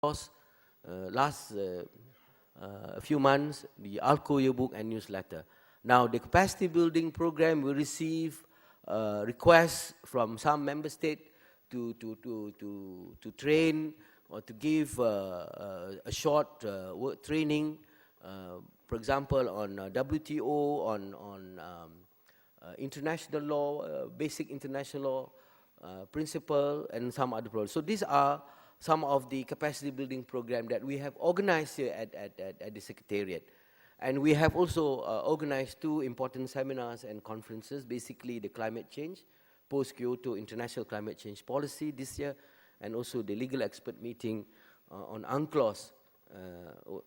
last a few months, the ALCO yearbook and newsletter. Now, the capacity building program will receive requests from some member states to train or to give a short work training, for example, on WTO, on international law, basic international law principle, and some other programs. So these are some of the capacity building program that we have organized here at the Secretariat. And we have also organized 2 important seminars and conferences, basically the climate change, post-Kyoto international climate change policy this year, and also the legal expert meeting on UNCLOS.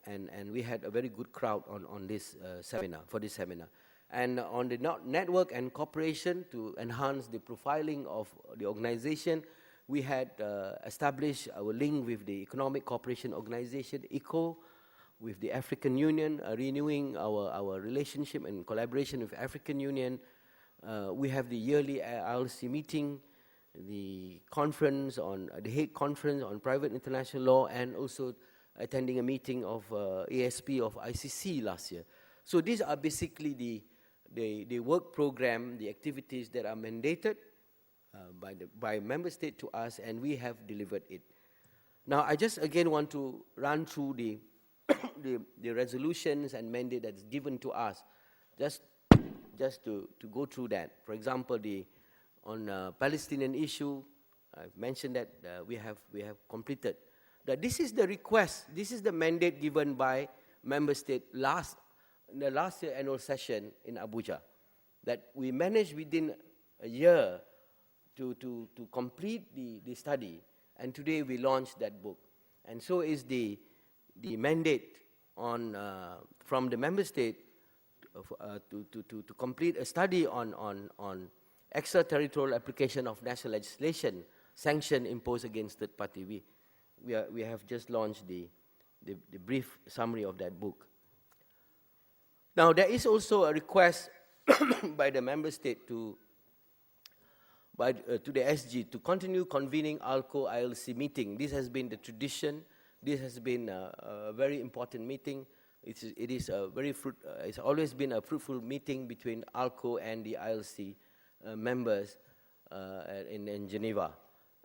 And we had a very good crowd on this seminar, for this seminar. And on the network and cooperation to enhance the profiling of the organization, we had established our link with the Economic Cooperation Organization, ECO, with the African Union, renewing our relationship and collaboration with African Union. We have the yearly ILC meeting, the conference on the Hague Conference on Private International Law, and also attending a meeting of ASP of ICC last year. So these are basically the work program, the activities that are mandated by member state to us, and we have delivered it. Now, I just again want to run through the the resolutions and mandate that's given to us, just to go through that. For example, on Palestinian issue, I've mentioned that we have completed. That this is the request, this is the mandate given by member state in the last year annual session in Abuja, that we managed within a year to complete the study, and today we launched that book. And so is the mandate on from the member state to complete a study on extraterritorial application of national legislation, sanction imposed against third party. We have just launched the brief summary of that book. Now, there is also a request by the member state to the SG to continue convening ALCO ILC meeting. This has been the tradition. This has been a very important meeting. It's always been a fruitful meeting between ALCO and the ILC members in Geneva,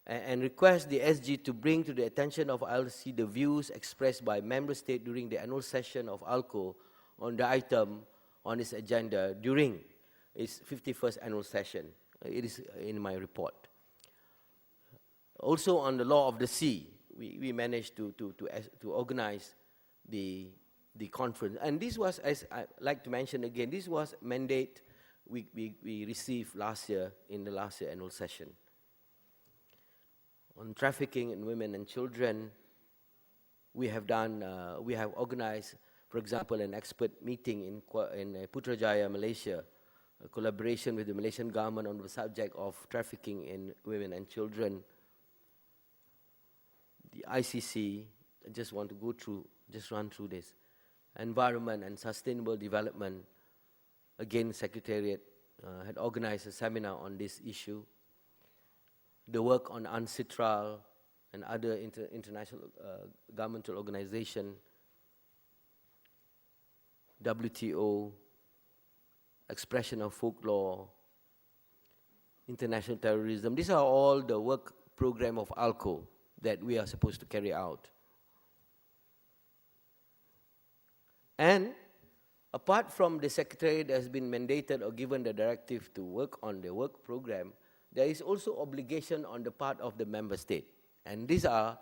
and request the SG to bring to the attention of ILC the views expressed by member state during the annual session of ALCO on the item on its agenda during its 51st annual session. It is in my report. Also on the law of the sea, we managed to organize the conference. And this was, as I like to mention again, this was mandate we received last year in the last year annual session. On trafficking in women and children, we have organized, for example, an expert meeting in Putrajaya, Malaysia, a collaboration with the Malaysian government on the subject of trafficking in women and children. The ICC, I just want to run through this. Environment and Sustainable Development, again, Secretariat had organized a seminar on this issue. The work on UNCITRAL and other international governmental organizations, WTO, expression of folklore, international terrorism. These are all the work program of ALCO that we are supposed to carry out. And apart from the Secretariat that has been mandated or given the directive to work on the work program, there is also obligation on the part of the member state. And these are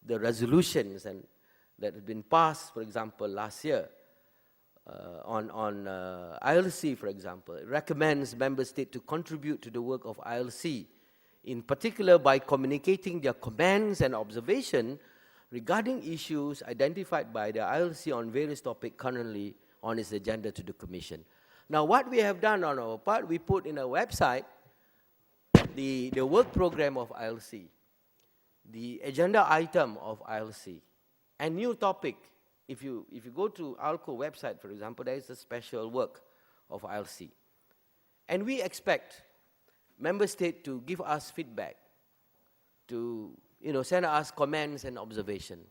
the resolutions that have been passed, for example, last year. On ILC, for example, it recommends member state to contribute to the work of ILC, in particular by communicating their comments and observation regarding issues identified by the ILC on various topics currently on its agenda to the Commission. Now, what we have done on our part, we put in our website the work program of ILC, the agenda item of ILC, and new topic. If you go to ALCO website, for example, there is a special work of ILC. And we expect member state to give us feedback, to send us comments and observation.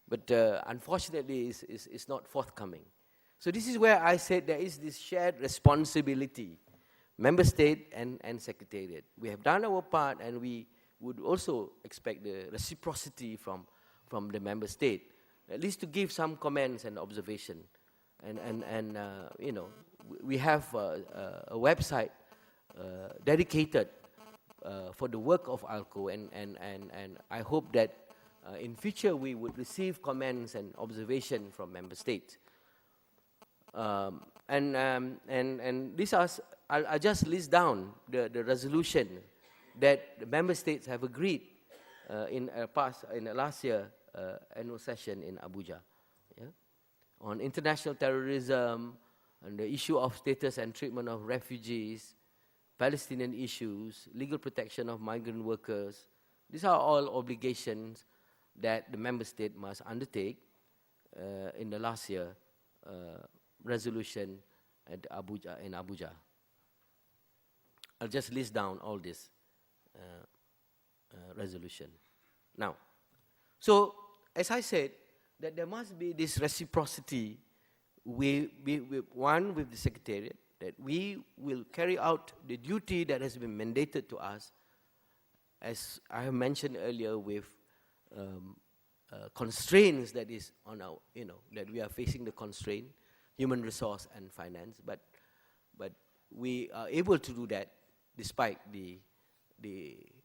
but unfortunately is not forthcoming. So this is where I said there is this shared responsibility, member state and secretariat. We have done our part, and we would also expect the reciprocity from the member state, at least to give some comments and observation. And you know, we have a website dedicated for the work of ALCO, and I hope that in future we would receive comments and observation from member states. And these are, I'll just list down the resolution that the member states have agreed in the last year annual session in Abuja, yeah? On international terrorism, and the issue of status and treatment of refugees, Palestinian issues, legal protection of migrant workers. These are all obligations that the member state must undertake in the last year resolution at Abuja, in Abuja. I'll just list down all this resolution. Now, so as I said, that there must be this reciprocity with the Secretariat, that we will carry out the duty that has been mandated to us, as I have mentioned earlier, with constraints that is on our, you know, that we are facing the constraint, human resource and finance, but we are able to do that despite the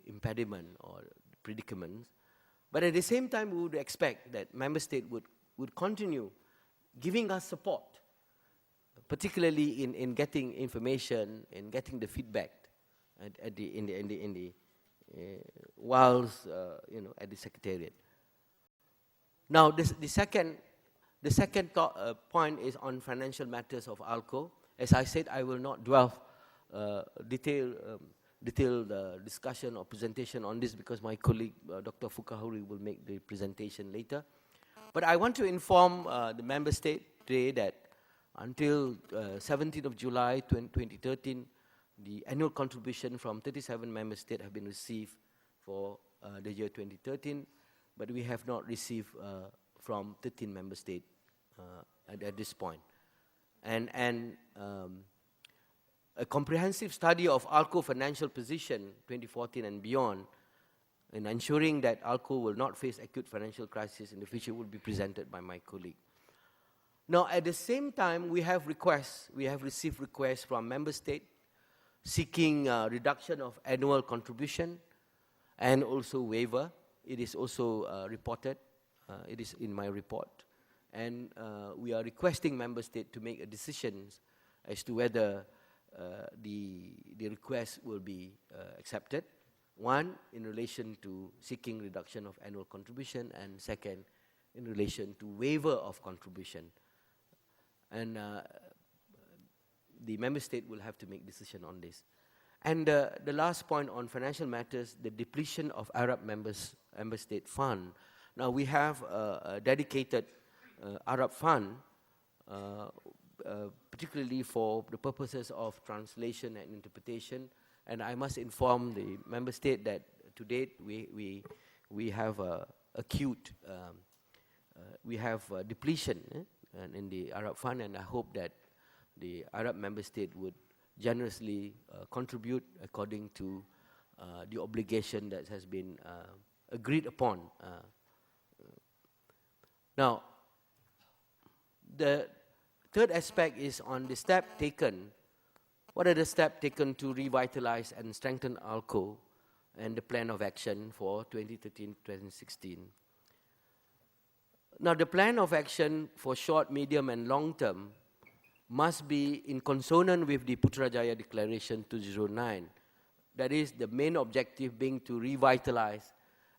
impediment or predicaments. But at the same time, we would expect that member state would continue giving us support, particularly in getting information, in getting the feedback whilst you know, at the Secretariat. Now, the second point is on financial matters of ALCO. As I said, I will not dwell detailed discussion or presentation on this because my colleague Dr. Fukahuri will make the presentation later. But I want to inform the member state today that until 17th of July 2013, the annual contribution from 37 member states have been received for the year 2013, but we have not received from 13 member states at this point. And a comprehensive study of ALCO financial position 2014 and beyond, in ensuring that ALCO will not face acute financial crisis in the future, will be presented by my colleague. Now, at the same time, we have received requests from member states seeking reduction of annual contribution and also waiver. It is also reported. It is in my report. And we are requesting member states to make a decision as to whether the request will be accepted. One, in relation to seeking reduction of annual contribution, and second, in relation to waiver of contribution. And the member state will have to make decision on this. And the last point on financial matters, the depletion of Arab member state fund. Now we have a dedicated Arab fund, particularly for the purposes of translation and interpretation. And I must inform the member state that to date we have acute depletion in the Arab fund, and I hope that the Arab member state would generously contribute according to the obligation that has been agreed upon. Now, the third aspect is on the step taken. What are the steps taken to revitalize and strengthen ALCO and the plan of action for 2013-2016? Now, the plan of action for short, medium, and long term must be in consonant with the Putrajaya Declaration 2009. That is, the main objective being to revitalize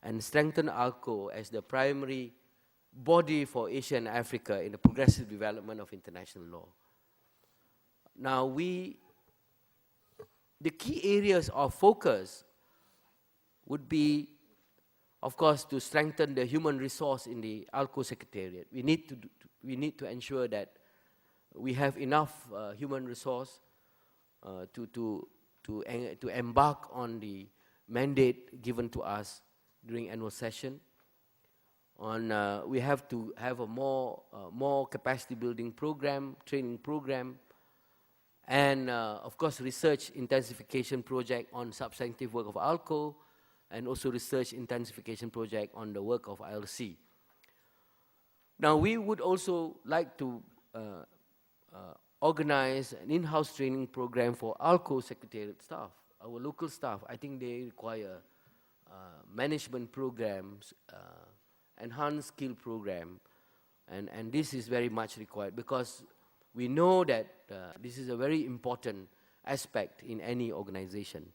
and strengthen ALCO as the primary body for Asia and Africa in the progressive development of international law. Now, the key areas of focus would be, of course, to strengthen the human resource in the ALCO Secretariat. We need to ensure that we have enough human resource to embark on the mandate given to us during annual session. we have to have a more capacity building program, training program, and of course research intensification project on substantive work of ALCO, and also research intensification project on the work of ILC. Now we would also like to organize an in-house training program for ALCO secretariat staff, our local staff. I think they require management programs, enhanced skill program, and this is very much required because we know that this is a very important aspect in any organization.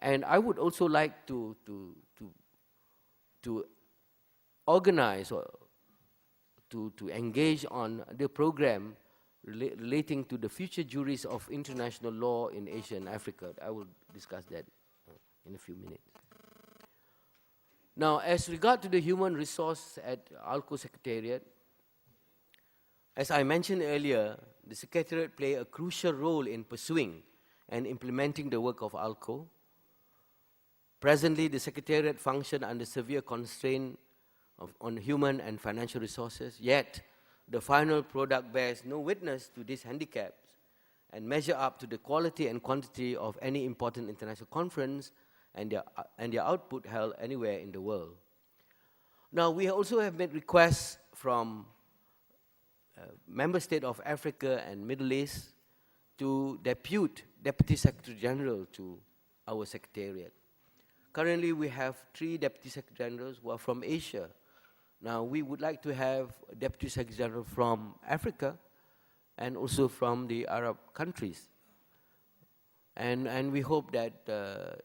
And I would also like to organize or to engage on the program relating to the future juries of international law in Asia and Africa. I will discuss that in a few minutes. Now, as regard to the human resource at ALCO Secretariat, as I mentioned earlier, the Secretariat play a crucial role in pursuing and implementing the work of ALCO. Presently, the Secretariat functions under severe constraint on human and financial resources, yet the final product bears no witness to these handicaps and measure up to the quality and quantity of any important international conference and their output held anywhere in the world. Now, we also have made requests from Member States of Africa and Middle East to depute Deputy Secretary General to our Secretariat. Currently, we have 3 Deputy Secretary Generals who are from Asia. Now, we would like to have a Deputy Secretary General from Africa and also from the Arab countries. And we hope that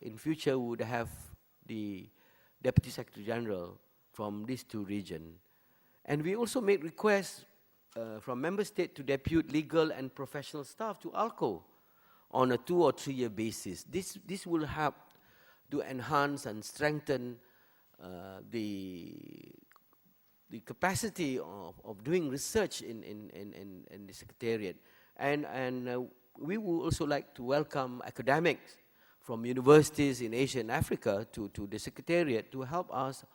in future we would have the Deputy Secretary General from these 2 regions. And we also made requests from Member States to depute legal and professional staff to ALCO on a 2 or 3 year basis. This will help to enhance and strengthen the capacity of doing research in the Secretariat. And we would also like to welcome academics from universities in Asia and Africa to the Secretariat to help us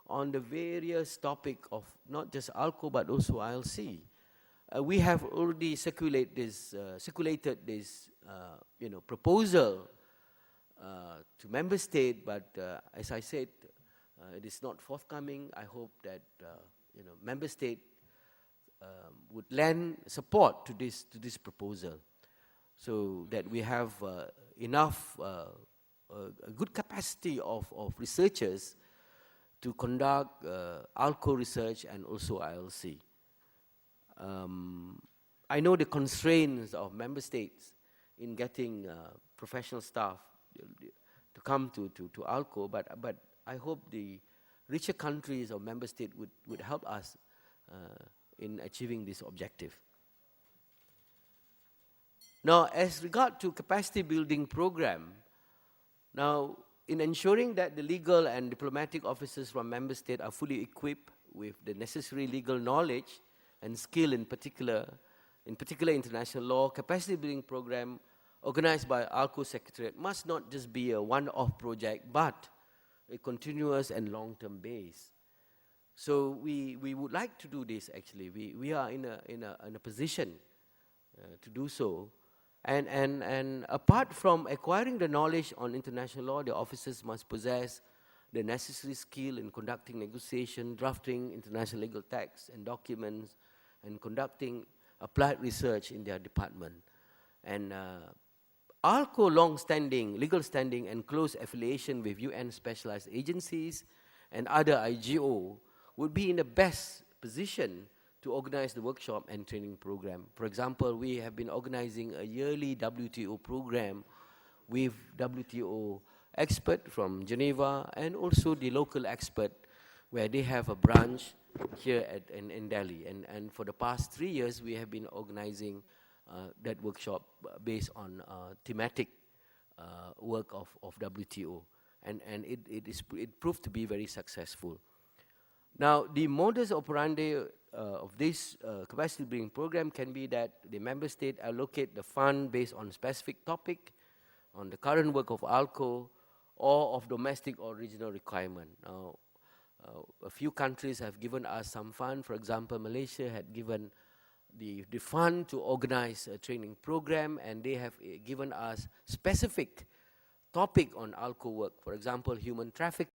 on the various topics of not just ALCO but also ILC. We have already circulated this proposal to Member States, but as I said, it is not forthcoming. I hope that Member States would lend support to this proposal, so that we have enough a good capacity of researchers to conduct ALCO research and also ILC. I know the constraints of Member States in getting professional staff to come to ALCO, but I hope the richer countries or Member States would help us in achieving this objective. Now, as regard to capacity building program, now in ensuring that the legal and diplomatic officers from Member States are fully equipped with the necessary legal knowledge and skill in particular international law, capacity building program organized by ALCO Secretariat must not just be a one-off project, but a continuous and long-term base. So we would like to do this actually. We are in a position to do so. And apart from acquiring the knowledge on international law, the officers must possess the necessary skill in conducting negotiation, drafting international legal texts and documents, and conducting applied research in their department. And ALCO long-standing legal standing and close affiliation with UN specialized agencies and other IGO would be in the best position to organize the workshop and training program. For example, we have been organizing a yearly WTO program with WTO expert from Geneva and also the local expert where they have a branch here in Delhi. And for the past 3 years, we have been organizing that workshop based on thematic work of WTO. And it proved to be very successful. Now, the modus operandi of this capacity building program can be that the Member State allocate the fund based on specific topic, on the current work of ALCO, or of domestic or regional requirement. Now, A few countries have given us some fund. For example, Malaysia had given the fund to organize a training program, and they have given us specific topic on ALCO work. For example, human trafficking.